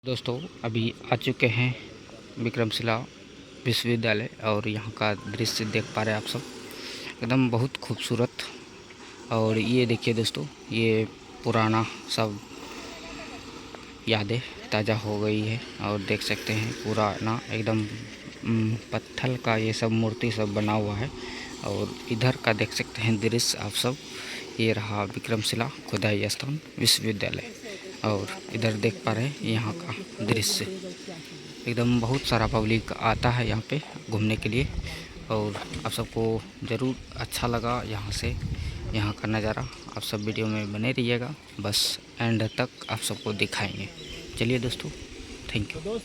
दोस्तों अभी आ चुके हैं विक्रमशिला विश्वविद्यालय और यहाँ का दृश्य देख पा रहे हैं आप सब, एकदम बहुत खूबसूरत। और ये देखिए दोस्तों, ये पुराना सब यादें ताज़ा हो गई है और देख सकते हैं पुराना एकदम पत्थर का ये सब मूर्ति सब बना हुआ है। और इधर का देख सकते हैं दृश्य आप सब, ये रहा विक्रमशिला खुदाई स्थान विश्वविद्यालय। और इधर देख पा रहे हैं यहाँ का दृश्य, एकदम बहुत सारा पब्लिक आता है यहाँ पे घूमने के लिए। और आप सबको ज़रूर अच्छा लगा यहाँ से, यहाँ का नज़ारा। आप सब वीडियो में बने रहिएगा, बस एंड तक आप सबको दिखाएंगे। चलिए दोस्तों, थैंक यू।